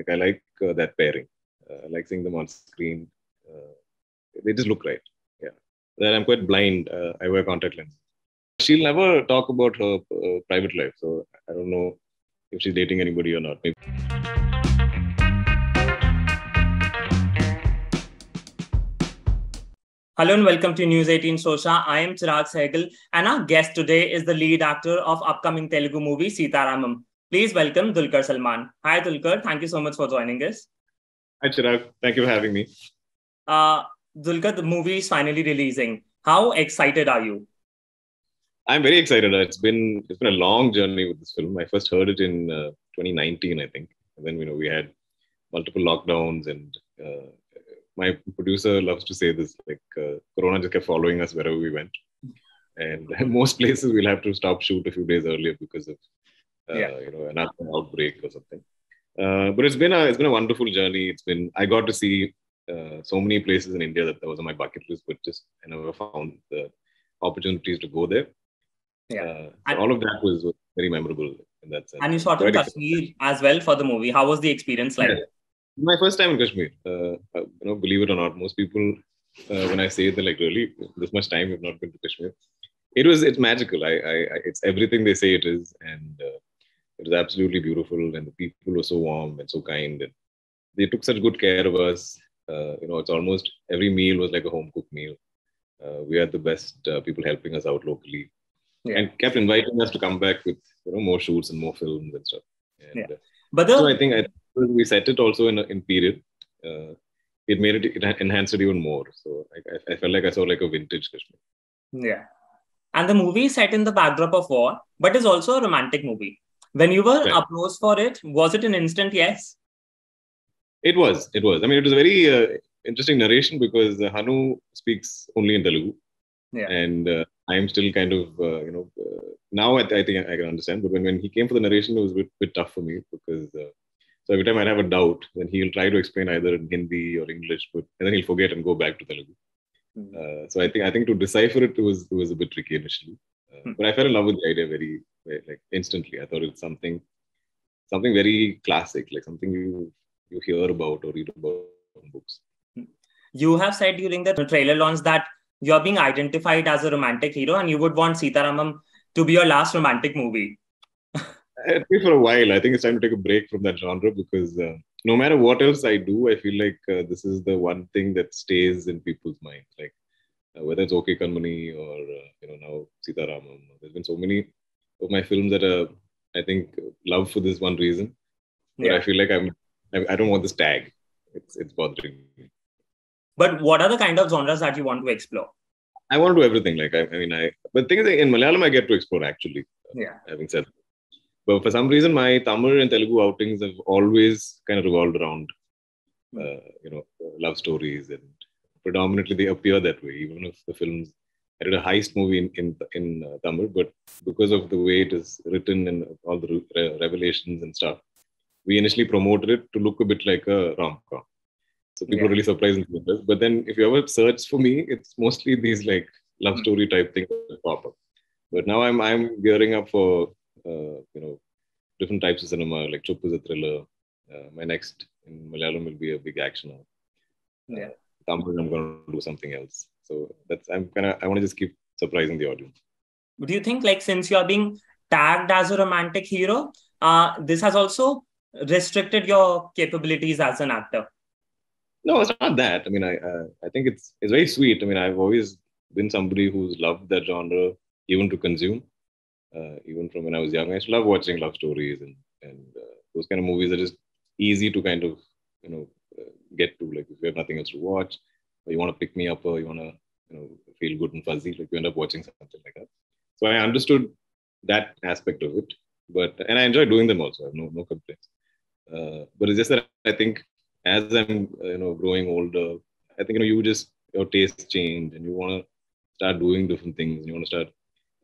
Like I like that pairing. I like seeing them on screen. They just look right. Yeah. Then I'm quite blind. I wear contact lenses. She'll never talk about her private life, so I don't know if she's dating anybody or not. Maybe. Hello and welcome to News 18 Showsha. I am Chirag, Sehgal, and our guest today is the lead actor of upcoming Telugu movie Sita Ramam. Please welcome Dulquer Salmaan. Hi Dulquer, thank you so much for joining us. Hi Chirag, thank you for having me. Dulquer, the movie is finally releasing. How excited are you? I'm very excited. It's been a long journey with this film. I first heard it in 2019, I think. And then we had multiple lockdowns, and my producer loves to say this, like Corona just kept following us wherever we went, and most places we'll have to stop shoot a few days earlier because of another outbreak or something. But it's been a wonderful journey. I got to see so many places in India that was on my bucket list, but just I never found the opportunities to go there. So all of that was very memorable in that sense. And you shot in Kashmir as well for the movie. How was the experience like? Yeah. My first time in Kashmir. Believe it or not, most people when I say they're like, really, this much time you've not been to Kashmir. It's magical. It's everything they say it is, and it was absolutely beautiful. And the people were so warm and so kind, and they took such good care of us. It's almost every meal was like a home cooked meal. We had the best people helping us out locally. And kept inviting us to come back with more shoots and more films and stuff. And, so I think we set it also in period. It made it enhanced it even more. So I felt like I saw like a vintage Kashmir. Yeah, and the movie is set in the backdrop of war, but is also a romantic movie. When you were approached for it, was it an instant yes? It was. I mean, it was a very interesting narration because Hanu speaks only in Telugu. Yeah. And I'm still kind of, now I think I can understand. But when he came for the narration, it was a bit tough for me because so every time I'd have a doubt, then he'll try to explain either in Hindi or English, and then he'll forget and go back to Telugu. So I think to decipher it was a bit tricky initially. But I fell in love with the idea very like instantly. I thought it's something very classic, like something you hear about or read about in books. You have said during the trailer launch that you're being identified as a romantic hero and you would want Sita Ramam to be your last romantic movie. At least for a while. I think it's time to take a break from that genre because no matter what else I do, I feel like this is the one thing that stays in people's minds. Like whether it's OK Kanmani or now Sita Ramam. There's been so many of my films that I think love for this one reason. But I feel like I don't want this tag. It's bothering me. But what are the kind of genres that you want to explore? I want to do everything. Like but the thing is, in Malayalam, I get to explore actually. Having said that. But for some reason, my Tamil and Telugu outings have always kind of revolved around, love stories, and predominantly they appear that way. Even if the films, I did a heist movie in Tamil, but because of the way it is written and all the revelations and stuff, we initially promoted it to look a bit like a rom-com. So people are really surprised in this. But then if you ever search for me, it's mostly these like love story type things that pop up. But now I'm gearing up for different types of cinema, like Chup is a thriller. My next in Malayalam will be a big action. Tamil, I'm going to do something else. So I want to just keep surprising the audience. But do you think like since you're being tagged as a romantic hero, this has also restricted your capabilities as an actor? No, it's not that. I mean, I think it's very sweet. I mean, I've always been somebody who's loved that genre, even to consume. Even from when I was young, I used to love watching love stories and those kind of movies are just easy to kind of get to. Like if you have nothing else to watch, or you want to pick me up, or you want to feel good and fuzzy, like you end up watching something like that. So I understood that aspect of it, and I enjoy doing them also. I have no complaints. But it's just that I think as I'm growing older, I think your tastes change and you want to start doing different things. And you want to start.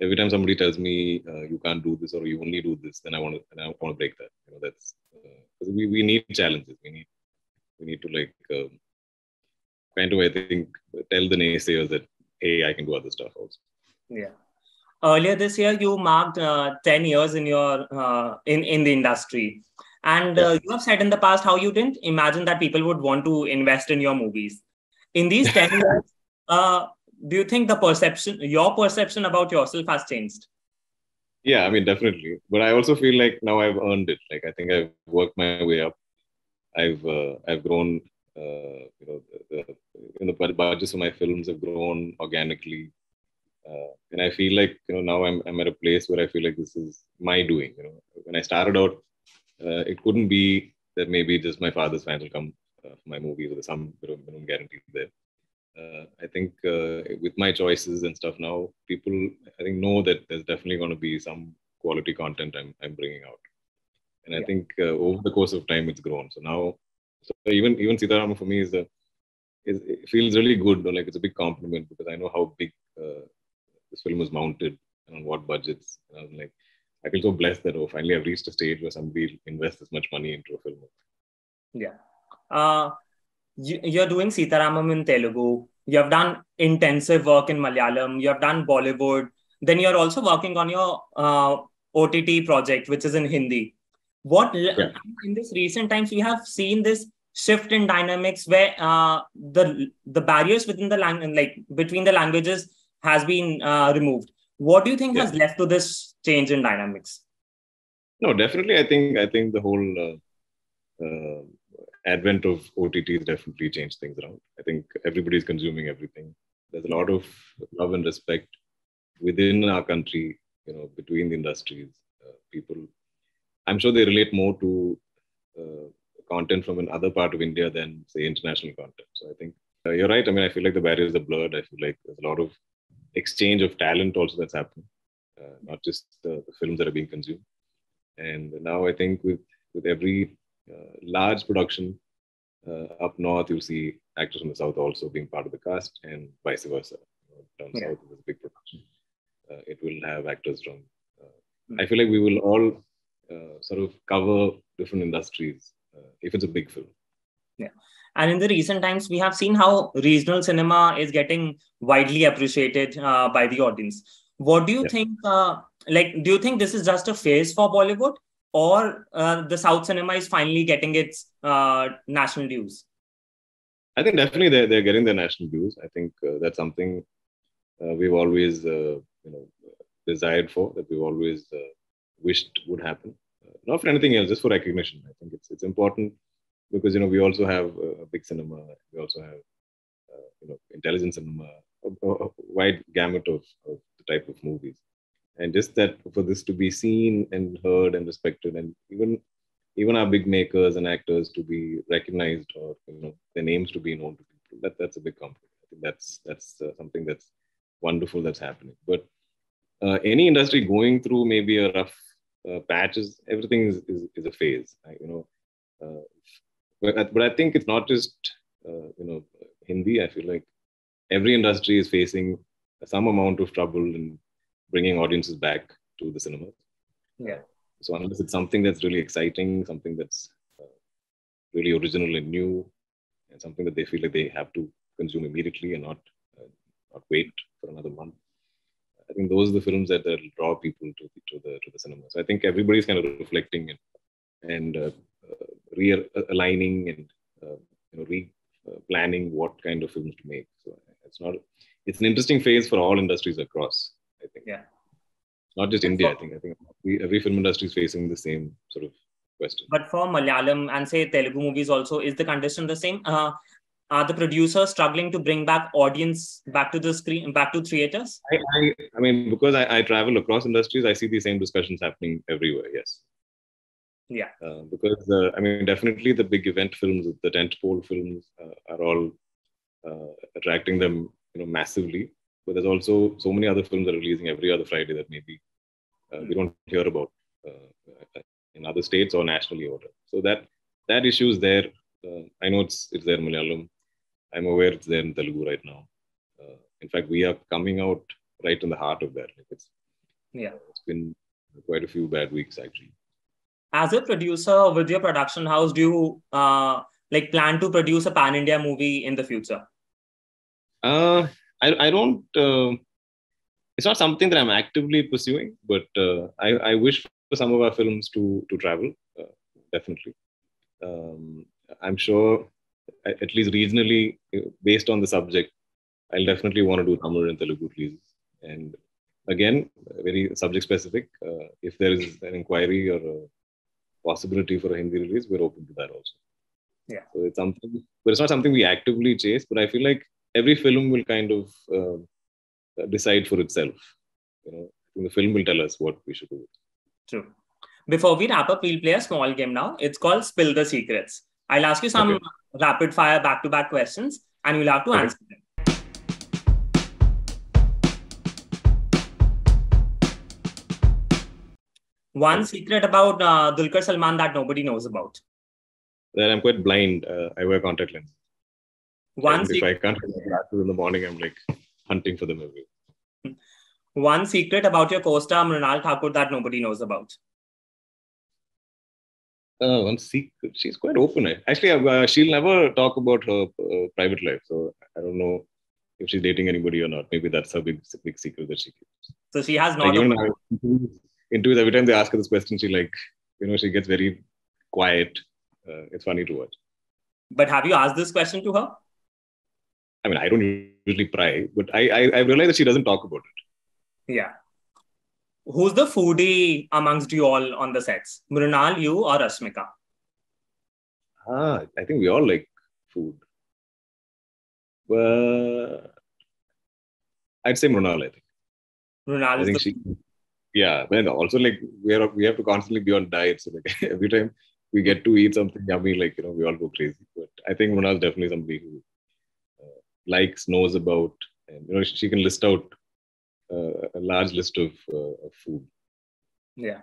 Every time somebody tells me you can't do this or you only do this, then I want to break that. That's we need challenges. We need to like kind of I think tell the naysayers that hey, I can do other stuff also. Yeah. Earlier this year, you marked 10 years in your in the industry. And you have said in the past how you didn't imagine that people would want to invest in your movies. In these 10 years, do you think your perception about yourself has changed? Yeah, I mean, definitely. But I also feel like now I've earned it. Like, I think I've worked my way up. I've grown. The budgets of my films have grown organically, and I feel like now I'm at a place where I feel like this is my doing. When I started out, it couldn't be that maybe just my father's fans will come for my movies with some minimum guarantee there. I think with my choices and stuff now, people I think know that there's definitely going to be some quality content I'm bringing out, and I think over the course of time it's grown. So now, even Sita Ramam for me it feels really good. Like it's a big compliment because I know how big this film was mounted and on what budgets. And I was like, I feel so blessed that finally I've reached a stage where somebody invests this much money into a film. Yeah. You're doing Sita Ramam in Telugu. You have done intensive work in Malayalam. You have done Bollywood. Then you're also working on your OTT project, which is in Hindi. In this recent times, we have seen this shift in dynamics where the barriers within the language, like between the languages, has been removed. What do you think has led to this change in dynamics? No, definitely. I think the whole advent of OTTs definitely changed things around. I think everybody's consuming everything. There's a lot of love and respect within our country, between the industries. People, I'm sure they relate more to content from another part of India than, say, international content. So I think you're right. I mean, I feel like the barriers are blurred. I feel like there's a lot of exchange of talent also that's happening, not just the films that are being consumed. And now I think with every large production up north, you'll see actors from the south also being part of the cast, and vice versa. Down south, there's a big production. It will have actors from. I feel like we will all sort of cover different industries if it's a big film. Yeah. And in the recent times, we have seen how regional cinema is getting widely appreciated by the audience. What do you think? Do you think this is just a phase for Bollywood, or the South cinema is finally getting its national dues? I think definitely they're getting their national dues. I think that's something we've always desired for, that we've always wished would happen. Not for anything else, just for recognition. I think it's important because we also have a big cinema. We also have intelligent cinema, a wide gamut of the type of movies. And just that for this to be seen and heard and respected, and even our big makers and actors to be recognized, or their names to be known to people, that's a big compliment. I think that's something that's wonderful that's happening. But any industry going through maybe a rough patches, everything is a phase. But I think it's not just Hindi. I feel like every industry is facing some amount of trouble in bringing audiences back to the cinemas. Yeah. So unless it's something that's really exciting, something that's really original and new, and something that they feel like they have to consume immediately and not wait for another month, I think those are the films that draw people to the cinema. So I think everybody's kind of reflecting and realigning and planning what kind of films to make. So it's an interesting phase for all industries across, I think. Yeah. Not just India, I think every film industry is facing the same sort of question. But for Malayalam and say Telugu movies also, is the condition the same? Are the producers struggling to bring back audience back to the screen, back to theaters? I mean, because I travel across industries, I see the same discussions happening everywhere. Yes. Yeah. Because I mean, definitely the big event films, the tentpole films, are all attracting them, massively. But there's also so many other films that are releasing every other Friday that maybe we don't hear about in other states or nationally order. So that issue is there. I know it's there in Malayalam. I'm aware it's there in Telugu right now. In fact, we are coming out right in the heart of that. It's been quite a few bad weeks actually. As a producer with your production house, do you plan to produce a pan-India movie in the future? I don't. It's not something that I'm actively pursuing, but I wish for some of our films to travel. definitely. I'm sure, at least regionally, based on the subject, I'll definitely want to do Tamil and Telugu releases. And again, very subject specific. If there is an inquiry or a possibility for a Hindi release, we're open to that also. Yeah. So it's something, but it's not something we actively chase. But I feel like every film will kind of decide for itself. The film will tell us what we should do. True. Before we wrap up, we'll play a small game now. It's called Spill the Secrets. I'll ask you some rapid fire back-to-back questions and you'll have to answer them. One secret about Dulquer Salmaan that nobody knows about. That I'm quite blind. I wear contact lenses. If I can't get my glasses in the morning, I'm like hunting for them everywhere. One secret about your co-star Mrunal Thakur that nobody knows about. One secret. She's quite open. Actually, she'll never talk about her private life. So I don't know if she's dating anybody or not. Maybe that's her big secret that she keeps. So she has not. Interviews, every time they ask her this question, she she gets very quiet. It's funny to watch. But have you asked this question to her? I mean, I don't usually pry, but I realized that she doesn't talk about it. Yeah. Who's the foodie amongst you all on the sets? Mrunal, you or Rashmika? I think we all like food. I'd say Mrunal, I think. Mrunal is yeah, but also we have to constantly be on diet. So every time we get to eat something yummy, we all go crazy. But I think Mrunal is definitely somebody who likes, knows about, and she can list out a large list of food. Yeah.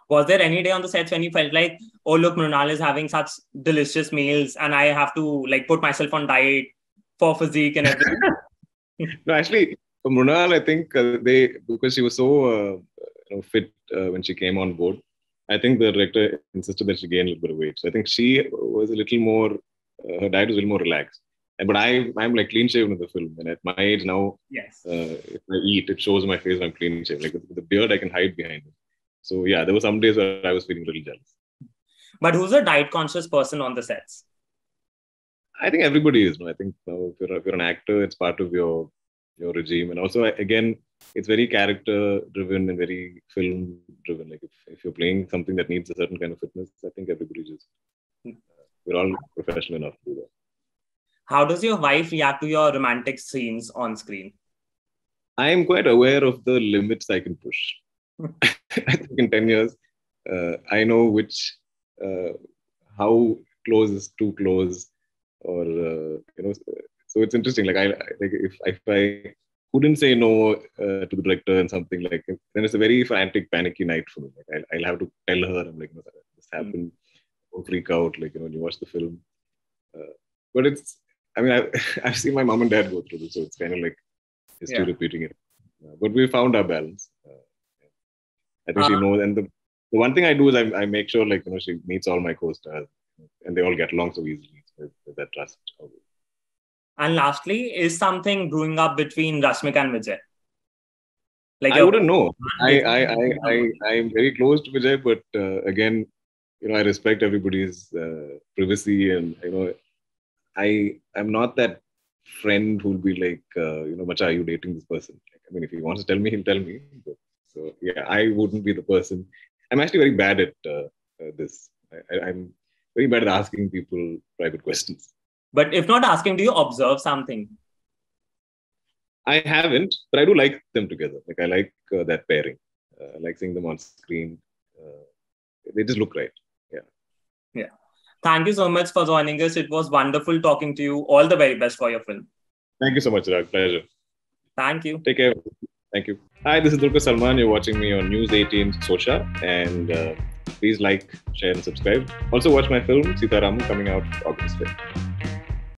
Was there any day on the sets when you felt like, oh look, Mrunal is having such delicious meals and I have to put myself on diet for physique and everything? No, actually, for Mrunal, I think because she was so fit when she came on board, I think the director insisted that she gain a little bit of weight. So I think she was a little more, her diet was a little more relaxed. But I'm like clean shaven in the film, and at my age now, yes, if I eat, it shows my face when I'm clean shaven. Like the beard, I can hide behind it. So yeah, there were some days where I was feeling really jealous. But who's a diet conscious person on the sets? I think everybody is. I think if you're an actor, it's part of your regime, and also again, it's very character driven and very film driven. Like if you're playing something that needs a certain kind of fitness, I think everybody just we're all professional enough to do that. How does your wife react to your romantic scenes on screen? I am quite aware of the limits I can push. I think in 10 years, I know how close is too close, or So it's interesting. If I couldn't say no to the director and something then it's a very frantic, panicky night for me. I'll have to tell her, I'm like, this happened. Don't freak out. When you watch the film, but it's. I mean, I've seen my mom and dad go through this, so it's kind of like history repeating it. But we found our balance. I think she knows. And the one thing I do is I make sure, she meets all my co-stars, and they all get along so easily. So there's that trust. And lastly, is something brewing up between Rashmika and Vijay? I wouldn't know. I'm very close to Vijay, but again, I respect everybody's privacy, and I'm not that friend who'll be like, Macha, are you dating this person? If he wants to tell me, he'll tell me. But, so yeah, I wouldn't be the person. I'm actually very bad at this. I'm very bad at asking people private questions. But if not asking, do you observe something? I haven't, but I do like them together. I like that pairing. I like seeing them on screen. They just look right. Yeah. Thank you so much for joining us. It was wonderful talking to you. All the very best for your film. Thank you so much, Chirag. Pleasure. Thank you. Take care. Thank you. Hi, this is Dulquer Salmaan. You're watching me on News 18 Showsha. And please like, share, and subscribe. Also watch my film, Sita Ramam, coming out August 5th.